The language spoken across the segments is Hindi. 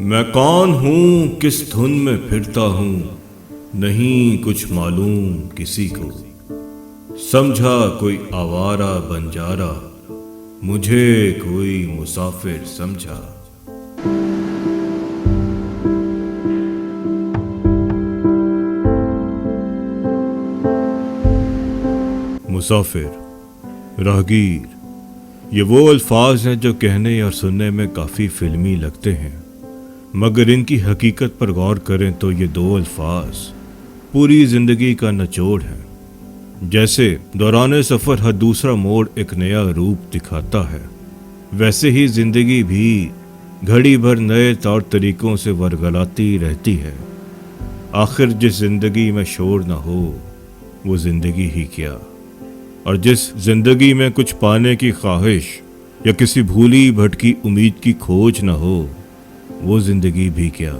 मैं कौन हूँ, किस धुन में फिरता हूँ, नहीं कुछ मालूम किसी को। समझा कोई आवारा बंजारा, मुझे कोई मुसाफिर समझा। मुसाफिर, राहगीर, ये वो अल्फाज हैं जो कहने और सुनने में काफ़ी फिल्मी लगते हैं, मगर इनकी हकीकत पर गौर करें तो ये दो अल्फाज पूरी ज़िंदगी का निचोड़ है। जैसे दौरान सफ़र हर दूसरा मोड़ एक नया रूप दिखाता है, वैसे ही ज़िंदगी भी घड़ी भर नए तौर तरीक़ों से वरगलाती रहती है। आखिर जिस ज़िंदगी में शोर ना हो वो ज़िंदगी ही क्या, और जिस ज़िंदगी में कुछ पाने की ख्वाहिश या किसी भूली भटकी उम्मीद की खोज ना हो वो ज़िंदगी भी क्या।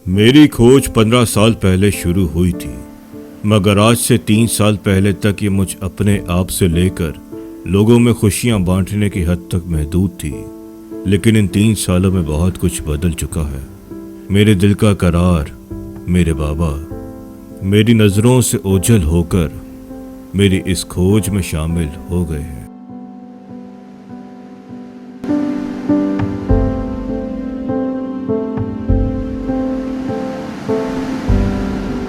मेरी खोज 15 साल पहले शुरू हुई थी, मगर आज से 3 साल पहले तक ये मुझ अपने आप से लेकर लोगों में खुशियां बांटने की हद तक महदूद थी। लेकिन इन 3 सालों में बहुत कुछ बदल चुका है। मेरे दिल का करार मेरे बाबा मेरी नज़रों से ओझल होकर मेरी इस खोज में शामिल हो गए हैं।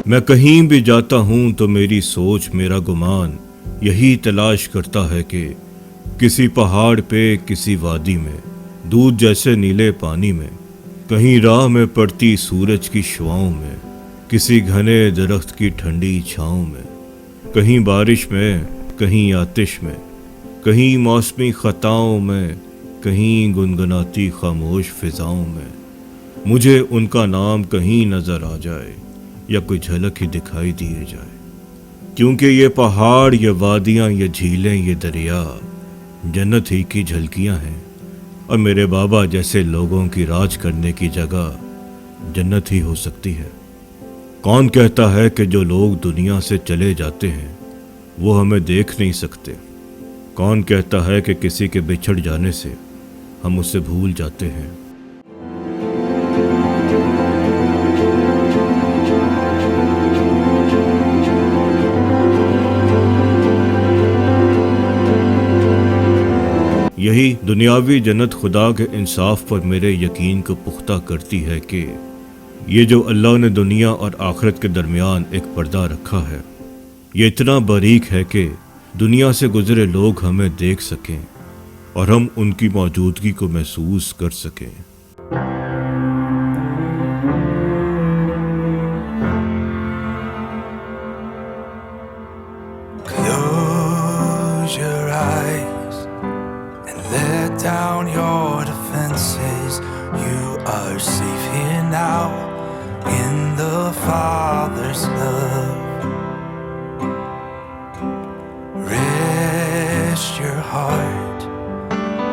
मैं कहीं भी जाता हूं तो मेरी सोच, मेरा गुमान यही तलाश करता है कि किसी पहाड़ पे, किसी वादी में, दूध जैसे नीले पानी में, कहीं राह में पड़ती सूरज की शुआओं में, किसी घने दरख्त की ठंडी छाँव में, कहीं बारिश में, कहीं आतिश में, कहीं मौसमी खताओं में, कहीं गुनगुनाती खामोश फिजाओं में, मुझे उनका नाम कहीं नजर आ जाए या कोई झलक ही दिखाई दिए जाए। क्योंकि ये पहाड़, ये वादियाँ, ये झीलें, ये दरिया जन्नत ही की झलकियाँ हैं, और मेरे बाबा जैसे लोगों की राज करने की जगह जन्नत ही हो सकती है। कौन कहता है कि जो लोग दुनिया से चले जाते हैं वो हमें देख नहीं सकते? कौन कहता है कि किसी के बिछड़ जाने से हम उससे भूल जाते हैं? यही दुनियावी जन्नत खुदा के इंसाफ पर मेरे यकीन को पुख्ता करती है कि ये जो अल्लाह ने दुनिया और आखिरत के दरमियान एक पर्दा रखा है, ये इतना बारीक है कि दुनिया से गुजरे लोग हमें देख सकें और हम उनकी मौजूदगी को महसूस कर सकें। Close your eyes and let down your defenses. You are safe here now in the Father's love. Rest your heart,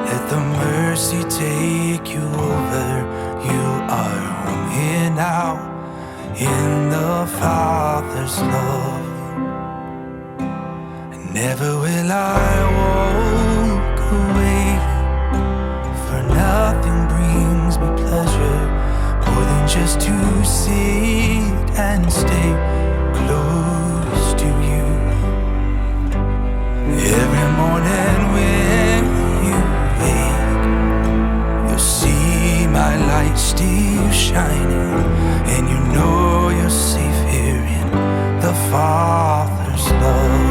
let the mercy take you over. You are home here now in the Father's love. Never will I walk away, for nothing brings me pleasure more than just to sit and stay close to you. Every morning when you wake, you'll see my light still shining, and you know you're safe here in the Father's love.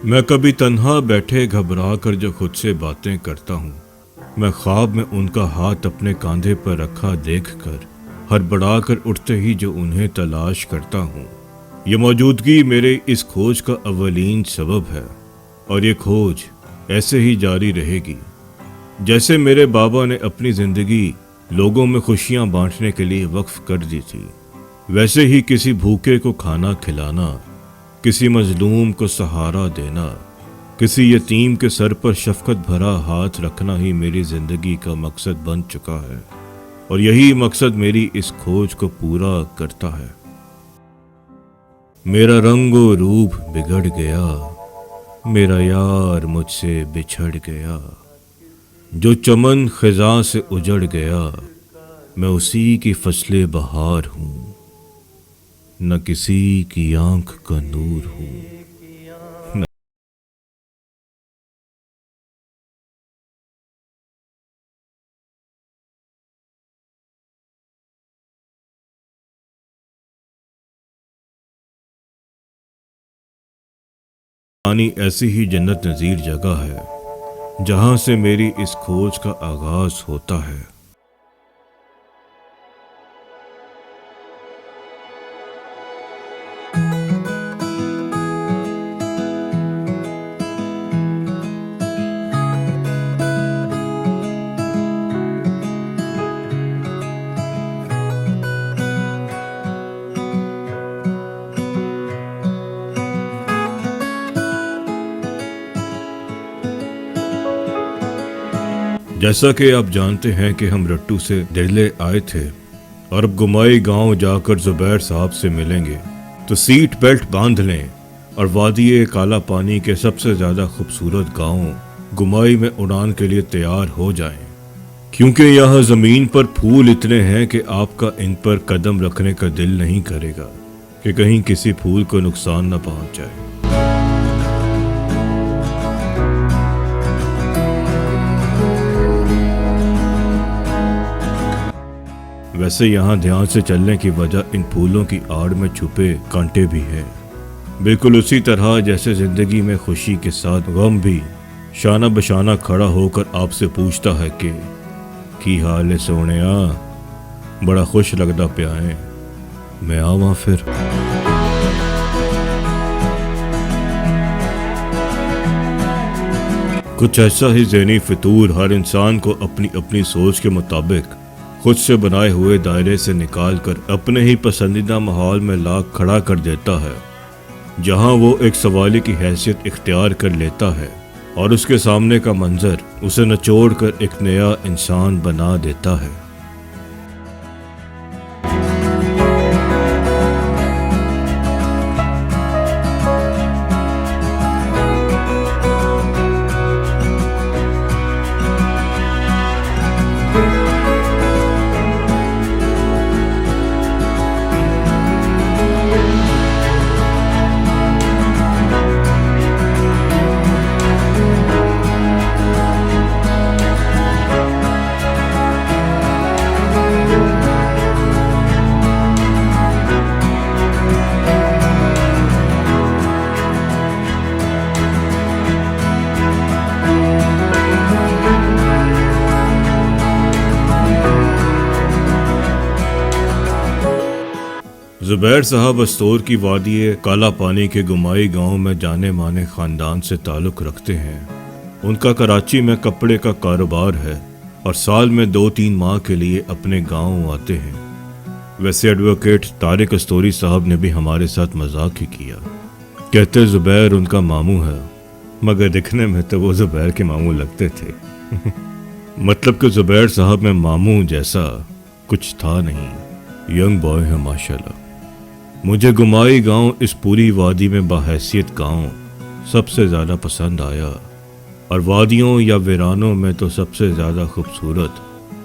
मैं कभी तन्हा बैठे घबरा कर जो खुद से बातें करता हूँ, मैं ख्वाब में उनका हाथ अपने कंधे पर रखा देखकर हड़बड़ा कर उठते ही जो उन्हें तलाश करता हूँ। ये मौजूदगी मेरे इस खोज का अवलीन सबब है, और ये खोज ऐसे ही जारी रहेगी। जैसे मेरे बाबा ने अपनी जिंदगी लोगों में खुशियां बांटने के लिए वक्फ कर दी थी, वैसे ही किसी भूखे को खाना खिलाना, किसी मजलूम को सहारा देना, किसी यतीम के सर पर शफकत भरा हाथ रखना ही मेरी जिंदगी का मकसद बन चुका है, और यही मकसद मेरी इस खोज को पूरा करता है। मेरा रंगो रूप बिगड़ गया, मेरा यार मुझसे बिछड़ गया, जो चमन खिजा से उजड़ गया, मैं उसी की फसले बहार हूँ, न किसी की आंख का नूर हूँ। पानी ऐसी ही जन्नत नज़ीर जगह है जहां से मेरी इस खोज का आगाज होता है। जैसा कि आप जानते हैं कि हम रट्टू से दिल्ली आए थे और अब गुमाई गांव जाकर जुबैर साहब से मिलेंगे, तो सीट बेल्ट बांध लें और वादी काला पानी के सबसे ज़्यादा खूबसूरत गांव गुमाई में उड़ान के लिए तैयार हो जाएं, क्योंकि यहाँ ज़मीन पर फूल इतने हैं कि आपका इन पर कदम रखने का दिल नहीं करेगा कि कहीं किसी फूल को नुकसान न पहुँच जाए। वैसे यहाँ ध्यान से चलने की वजह इन फूलों की आड़ में छुपे कांटे भी हैं, बिल्कुल उसी तरह जैसे जिंदगी में खुशी के साथ गम भी शाना बशाना खड़ा होकर आपसे पूछता है कि की हाल है सोहणिया, बड़ा खुश लगदा पिया है, मैं आवां फिर। कुछ ऐसा ही ज़हनी फितूर हर इंसान को अपनी अपनी सोच के मुताबिक खुद से बनाए हुए दायरे से निकाल कर अपने ही पसंदीदा माहौल में ला खड़ा कर देता है, जहां वो एक सवाली की हैसियत इख्तियार कर लेता है और उसके सामने का मंजर उसे निचोड़ कर एक नया इंसान बना देता है। जुबैर साहब अस्तोर की वादी काला पानी के गुमाई गांव में जाने माने ख़ानदान से ताल्लुक़ रखते हैं। उनका कराची में कपड़े का कारोबार है और साल में 2-3 माह के लिए अपने गांव आते हैं। वैसे एडवोकेट तारिक अस्तोरी साहब ने भी हमारे साथ मजाक ही किया, कहते जुबैर उनका मामू है, मगर दिखने में तो वो जुबैर के मामू लगते थे। मतलब कि जुबैर साहब में मामू जैसा कुछ था नहीं, यंग बॉय है माशाल्लाह। मुझे गुमाई गांव, इस पूरी वादी में बाहैसियत गांव सबसे ज़्यादा पसंद आया, और वादियों या वीरानों में तो सबसे ज़्यादा खूबसूरत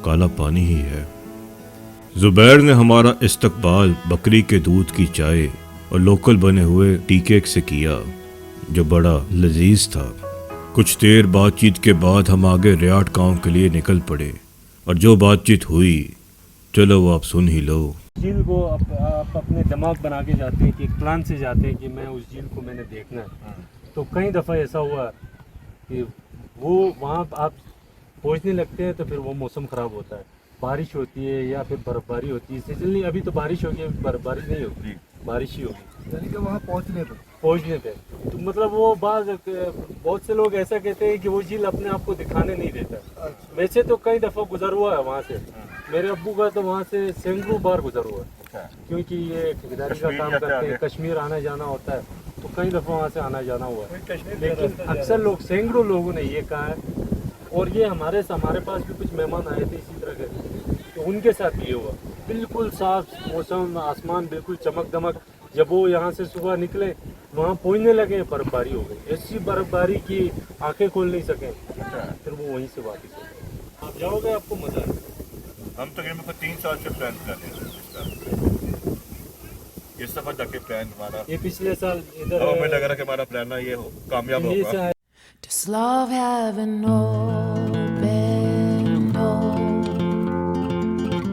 काला पानी ही है। जुबैर ने हमारा इस्तकबाल बकरी के दूध की चाय और लोकल बने हुए टी केक से किया, जो बड़ा लजीज था। कुछ देर बातचीत के बाद हम आगे रियाट गांव के लिए निकल पड़े, और जो बातचीत हुई चलो वो आप सुन ही लो। झील को आप अपने दिमाग बना के जाते हैं कि एक प्लान से जाते हैं कि मैं उस झील को मैंने देखना है, तो कई दफ़ा ऐसा हुआ कि वो वहाँ आप पहुँचने लगते हैं तो फिर वो मौसम ख़राब होता है, बारिश होती है या फिर बर्फबारी होती है, सीजनली अभी तो बारिश होगी, अभी बर्फबारी नहीं होगी, बारिश ही होगी यानी कि वहाँ पहुँचने पर पे। तो मतलब वो बहुत से लोग ऐसा कहते हैं कि वो झील अपने आप को दिखाने नहीं देता। वैसे तो कई दफ़ा गुजर हुआ है वहाँ से, मेरे अब्बू का तो वहाँ से सैकड़ों बार गुजर हुआ है, क्योंकि ये ठेकेदारी का काम करते हैं, कश्मीर आना जाना होता है, तो कई दफ़ा वहाँ से आना जाना हुआ है। लेकिन अक्सर लोग, सैकड़ों लोगों ने ये कहा है, और ये हमारे पास भी कुछ मेहमान आए थे इसी तरह के, तो उनके साथ ये हुआ। बिल्कुल साफ मौसम, आसमान बिल्कुल चमक दमक, जब वो यहाँ से सुबह निकले वहाँ पहुँचने लगे बर्फबारी हो गई, ऐसी बर्फबारी की आंखें खोल नहीं सके, फिर वो वहीं से वापस हो गए। आप जाओगे, आपको मजा आएगा। हम तकरीबन 3 साल से प्लान कर रहे हैं इस दफा जाके प्लान हमारा, ये पिछले साल इधर हमें लग रहा है कि हमारा प्लान ना ये हो कामयाब दिल्ली होगा। से आए। Does love have an open door?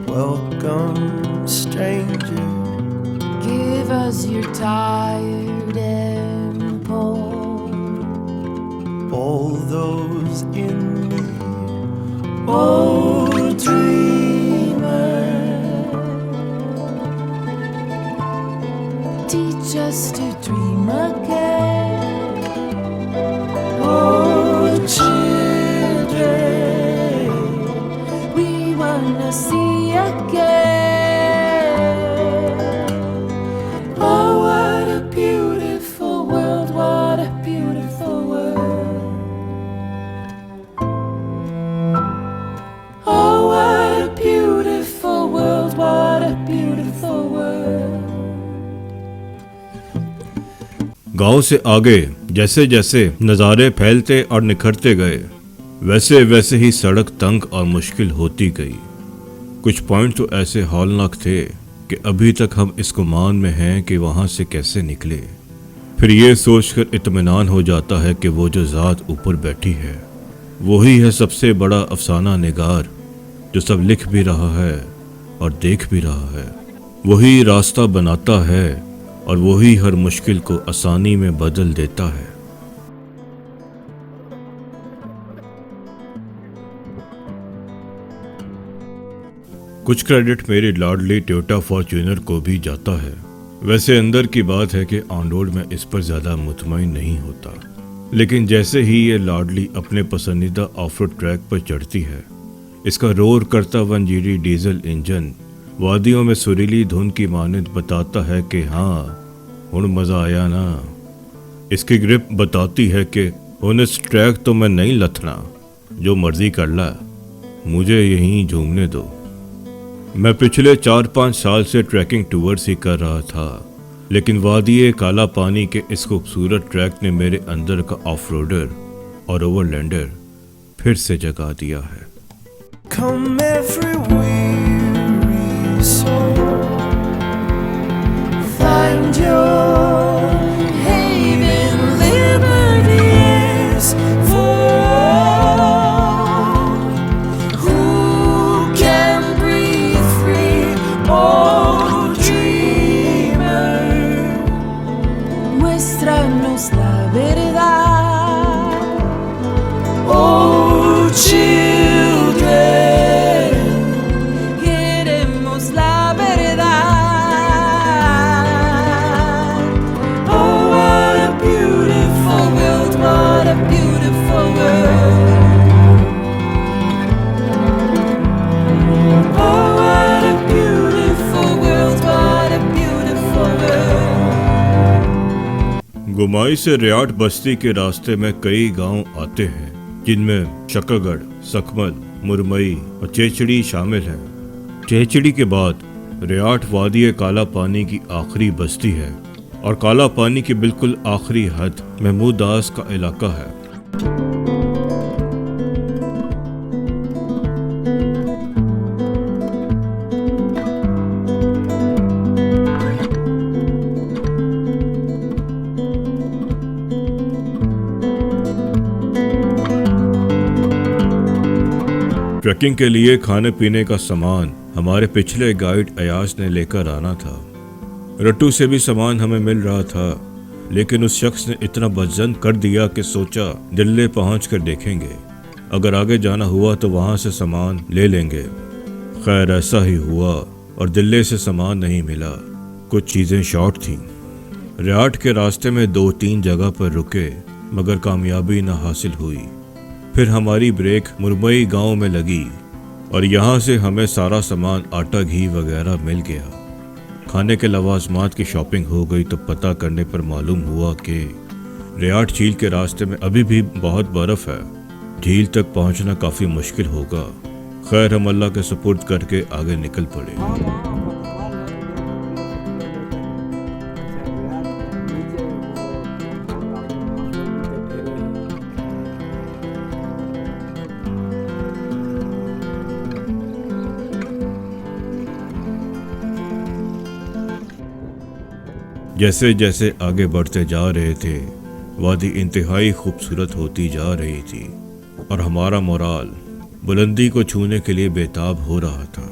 Welcome, stranger. Give us your tired and poor. All those in me. Oh, dreamer, teach us to dream again. Oh, children, we wanna see again. Oh, what a beautiful world, what a beautiful world. Oh, what a beautiful world, what a beautiful world. गांव से आगे जैसे जैसे नज़ारे फैलते और निखरते गए, वैसे वैसे ही सड़क तंग और मुश्किल होती गई। कुछ पॉइंट तो ऐसे हौलनाक थे कि अभी तक हम इस गुमान में हैं कि वहाँ से कैसे निकले। फिर ये सोचकर इत्मीनान हो जाता है कि वो जो ज़ात ऊपर बैठी है वही है सबसे बड़ा अफसाना निगार, जो सब लिख भी रहा है और देख भी रहा है। वही रास्ता बनाता है और वही हर मुश्किल को आसानी में बदल देता है। कुछ क्रेडिट मेरी लाडली टोयोटा फॉर्च्यूनर को भी जाता है। वैसे अंदर की बात है कि ऑन रोड में इस पर ज़्यादा मुतमईन नहीं होता, लेकिन जैसे ही ये लाडली अपने पसंदीदा ऑफ रोड ट्रैक पर चढ़ती है, इसका रोर करता 1 GD डीजल इंजन वादियों में सुरीली धुन की मानद बताता है कि हाँ हुण मज़ा आया ना। इसकी ग्रिप बताती है कि हुण इस ट्रैक तो मैं नहीं लथना, जो मर्जी कर ला, मुझे यहीं झूमने दो। मैं पिछले 4-5 साल से ट्रैकिंग टूर्स ही कर रहा था, लेकिन वादिये काला पानी के इस खूबसूरत ट्रैक ने मेरे अंदर का ऑफ रोडर और ओवरलैंडर फिर से जगा दिया है। Come every weary soul, Find your haven, liberty is for all who can breathe free. Oh, dreamer, muéstranos la verdad. oh children, Queremos la verdad. oh what a beautiful world, What a beautiful world. oh what a Beautiful world. What a beautiful world. गुमाई से रियाट बस्ती के रास्ते में कई गांव आते हैं, जिनमें शकरगढ़, सकमल, मुरमई और चेचड़ी शामिल हैं। चेचड़ी के बाद रियाट वादी काला पानी की आखिरी बस्ती है और काला पानी की बिल्कुल आखिरी हद महमूद दास का इलाका है। ट्रैकिंग के लिए खाने पीने का सामान हमारे पिछले गाइड अयाज ने लेकर आना था। रट्टू से भी सामान हमें मिल रहा था, लेकिन उस शख्स ने इतना बदजन कर दिया कि सोचा दिल्ली पहुंच कर देखेंगे, अगर आगे जाना हुआ तो वहां से सामान ले लेंगे। खैर ऐसा ही हुआ और दिल्ली से सामान नहीं मिला, कुछ चीज़ें शॉर्ट थीं। रियाट के रास्ते में 2-3 जगह पर रुके मगर कामयाबी न हासिल हुई। फिर हमारी ब्रेक मुरमई गांव में लगी और यहाँ से हमें सारा सामान, आटा, घी वगैरह मिल गया। खाने के लवाजमात की शॉपिंग हो गई तो पता करने पर मालूम हुआ कि रियाट झील के रास्ते में अभी भी बहुत बर्फ़ है, झील तक पहुँचना काफ़ी मुश्किल होगा। खैर हम अल्लाह के सुपुर्द करके आगे निकल पड़े। जैसे जैसे आगे बढ़ते जा रहे थे वादी इंतहाई खूबसूरत होती जा रही थी और हमारा मोराल बुलंदी को छूने के लिए बेताब हो रहा था।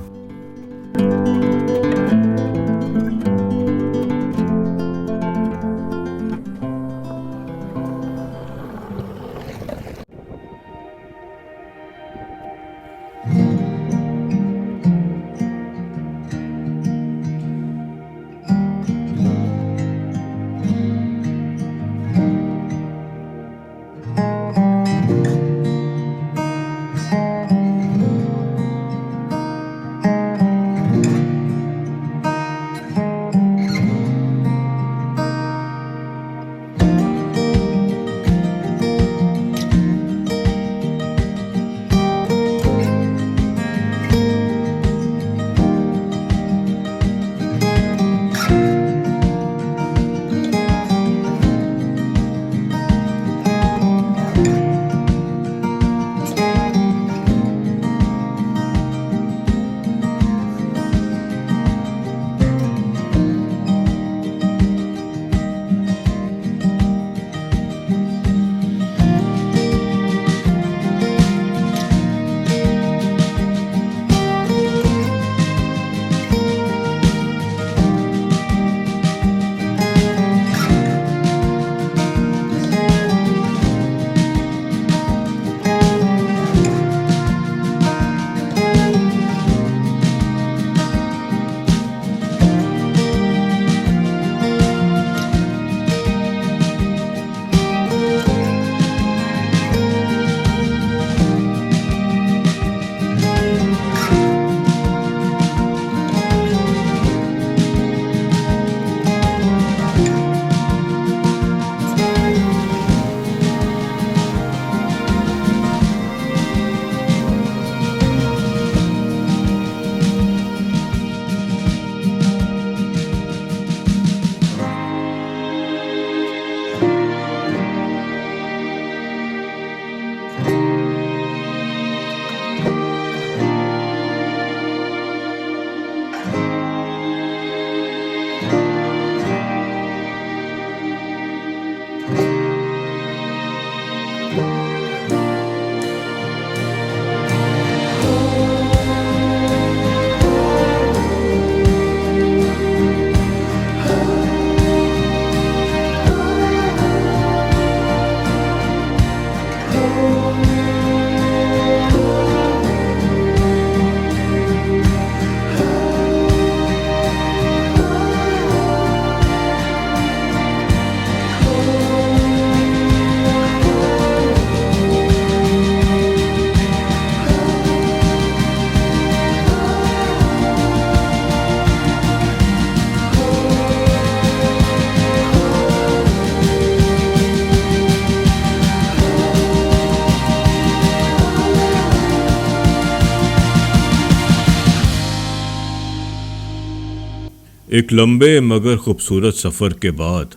एक लंबे मगर खूबसूरत सफ़र के बाद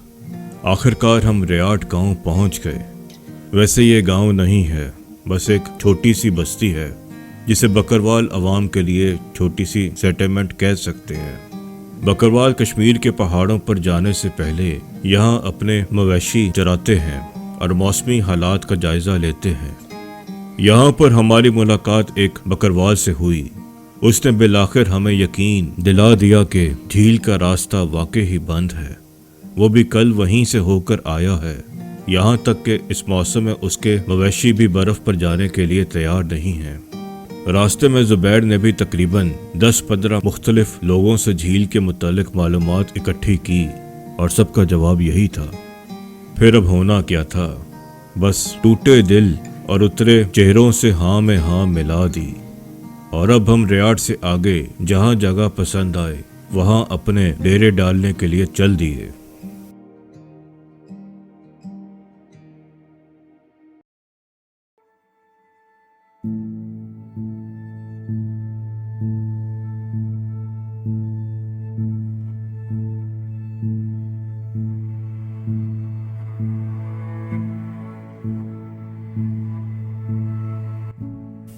आखिरकार हम रियाट गांव पहुंच गए। वैसे ये गांव नहीं है, बस एक छोटी सी बस्ती है जिसे बकरवाल अवाम के लिए छोटी सी सेटलमेंट कह सकते हैं। बकरवाल कश्मीर के पहाड़ों पर जाने से पहले यहाँ अपने मवेशी चराते हैं और मौसमी हालात का जायज़ा लेते हैं। यहाँ पर हमारी मुलाकात एक बकरवाल से हुई। उसने बिलाखिर हमें यकीन दिला दिया कि झील का रास्ता वाकई ही बंद है। वो भी कल वहीं से होकर आया है। यहाँ तक कि इस मौसम में उसके मवेशी भी बर्फ़ पर जाने के लिए तैयार नहीं हैं। रास्ते में ज़ुबैर ने भी तकरीबन 10-15 मुख्तलिफ लोगों से झील के मुतालिक मालूमात इकट्ठी की और सबका जवाब यही था। फिर अब होना क्या था, बस टूटे दिल और उतरे चेहरों से हाँ में हाँ मिला दी। और अब हम रियाद से आगे जहाँ जगह पसंद आए वहाँ अपने डेरे डालने के लिए चल दिए।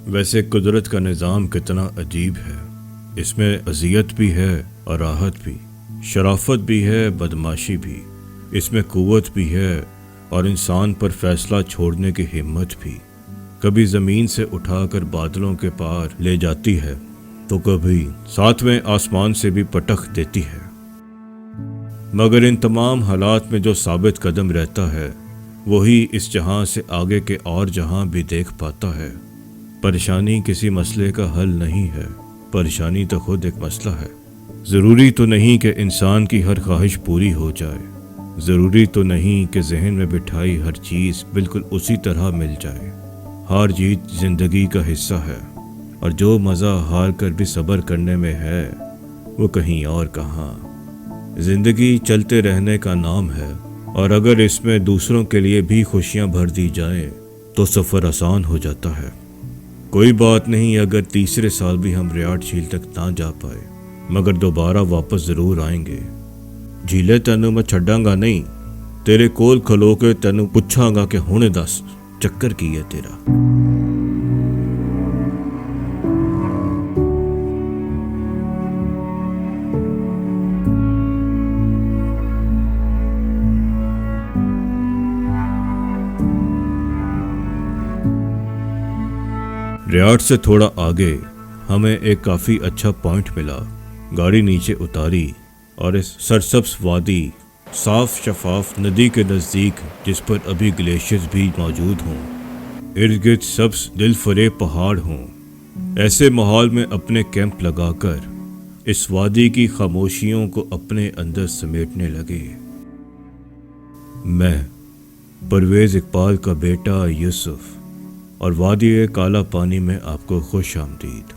वैसे कुदरत का निज़ाम कितना अजीब है। इसमें अज़ियत भी है और राहत भी, शराफत भी है, बदमाशी भी। इसमें कुव्वत भी है और इंसान पर फैसला छोड़ने की हिम्मत भी। कभी ज़मीन से उठाकर बादलों के पार ले जाती है तो कभी सातवें आसमान से भी पटख देती है। मगर इन तमाम हालात में जो साबित कदम रहता है वही इस जहां से आगे के और जहां भी देख पाता है। परेशानी किसी मसले का हल नहीं है, परेशानी तो खुद एक मसला है। ज़रूरी तो नहीं कि इंसान की हर ख्वाहिश पूरी हो जाए, ज़रूरी तो नहीं कि जहन में बिठाई हर चीज़ बिल्कुल उसी तरह मिल जाए। हार जीत ज़िंदगी का हिस्सा है और जो मज़ा हार कर भी सब्र करने में है वो कहीं और कहाँ। ज़िंदगी चलते रहने का नाम है और अगर इसमें दूसरों के लिए भी खुशियाँ भर दी जाए तो सफ़र आसान हो जाता है। कोई बात नहीं अगर तीसरे साल भी हम रियाद झील तक ना जा पाए, मगर दोबारा वापस ज़रूर आएंगे। झीले तेनू मैं छड्डांगा नहीं, तेरे कोल खलो के तेनू पुछांगा कि हुणे दस चक्कर की है तेरा। रियाद से थोड़ा आगे हमें एक काफ़ी अच्छा पॉइंट मिला। गाड़ी नीचे उतारी और इस सरसब्ज वादी, साफ शफाफ नदी के नज़दीक, जिस पर अभी ग्लेशियर्स भी मौजूद हों, इर्द गिर्द सब्ज दिल फरेब पहाड़ हों, ऐसे माहौल में अपने कैंप लगाकर इस वादी की खामोशियों को अपने अंदर समेटने लगे। मैं परवेज़ इकबाल का बेटा यूसुफ और वादी काला पानी में आपको खुश आमदीद।